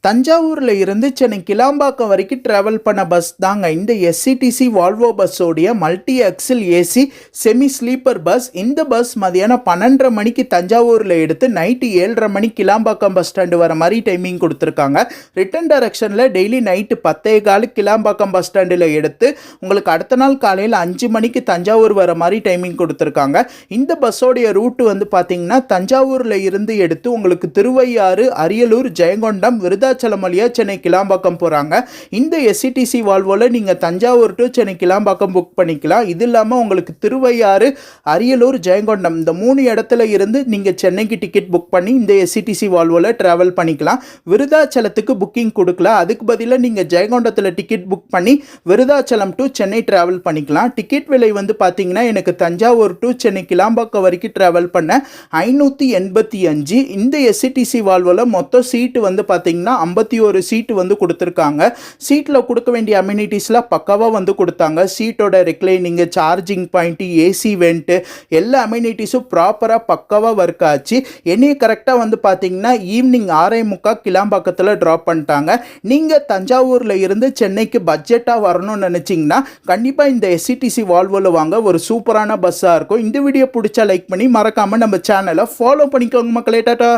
தஞ்சாவூரில் இருந்து சென்னை கிளாம்பாக்கம் வரைக்கும் ட்ராவல் பண்ண பஸ் தாங்க இந்த எஸ்சிடிசி வால்வோ பஸ்ஸோடைய multi axle AC semi sleeper bus. இந்த பஸ் மதியானம் 12:30 மணிக்கு தஞ்சாவூரில் எடுத்து நைட்டு 7:30 மணிக்கு கிளாம்பாக்கம் பஸ் ஸ்டாண்டு வர மாதிரி டைமிங் கொடுத்துருக்காங்க. ரிட்டன் டைரக்ஷனில் டெய்லி நைட்டு 10:15 கிளாம்பாக்கம் பஸ் ஸ்டாண்டில் எடுத்து உங்களுக்கு அடுத்த நாள் காலையில் 5 மணிக்கு தஞ்சாவூர் வர மாதிரி டைமிங் கொடுத்துருக்காங்க. இந்த பஸ்ஸோடைய ரூட்டு வந்து பார்த்தீங்கன்னா தஞ்சாவூரில் இருந்து எடுத்து உங்களுக்கு திருவையாறு, அரியலூர், ஜெயங்கொண்டம், விருதாச்சலம் வழியா சென்னை கிளாம்பாக்கம் போறாங்க. இந்த எஸ்சிடிசி வால்வோல நீங்க தஞ்சாவூர் டு சென்னை கிளாம்பாக்கம் புக் பண்ணிக்கலாம். இது இல்லாம உங்களுக்கு திருவையாறு, அரியலூர், ஜெயங்கொண்டம் இந்த 3 இடத்துல இருந்து நீங்க சென்னைக்கு டிக்கெட் புக் பண்ணி இந்த எஸ்சிடிசி வால்வோல டிராவல் பண்ணிக்கலாம். விருதாச்சலத்துக்கு புக்கிங் கொடுக்கல, அதுக்கு பதிலாக நீங்க ஜெயங்கொண்டத்தில் டிக்கெட் புக் பண்ணி விருதாச்சலம் டு சென்னை டிராவல் பண்ணிக்கலாம். டிக்கெட் விலை வந்து பார்த்தீங்கன்னா எனக்கு தஞ்சாவூர் டு சென்னை கிளாம்பாக்கம் வரைக்கும் டிராவல் பண்ண 585. இந்த எஸ்சிடிசி வால்வோல மொத்தம் சீட்டு வந்து பார்த்தீங்கன்னா 51 சீட்டு வந்து கொடுத்துருக்காங்க. சீட்டில் கொடுக்க வேண்டிய அம்யூனிட்டிஸ்லாம் பக்காவாக வந்து கொடுத்தாங்க. சீட்டோட ரெக்ளைனிங்கு, சார்ஜிங் பாயிண்ட்டு, ஏசி வெண்ட்டு எல்லா அம்யூனிட்டிஸும் ப்ராப்பராக பக்காவாக ஒர்க் ஆச்சு. என்னையே கரெக்டாக வந்து பார்த்தீங்கன்னா ஈவினிங் 6:45 கிளாம்பாக்கத்தில் ட்ராப் பண்ணிட்டாங்க. நீங்கள் தஞ்சாவூரில் இருந்து சென்னைக்கு பட்ஜெட்டாக வரணும்னு நினச்சிங்கன்னா கண்டிப்பாக இந்த எஸ்சிடிசி வால்வோவில் வாங்க. ஒரு சூப்பரான பஸ்ஸாக இருக்கும். இந்த வீடியோ பிடிச்சா லைக் பண்ணி மறக்காமல் நம்ம சேனலை ஃபாலோ பண்ணிக்கோங்க மக்களே. டாடா.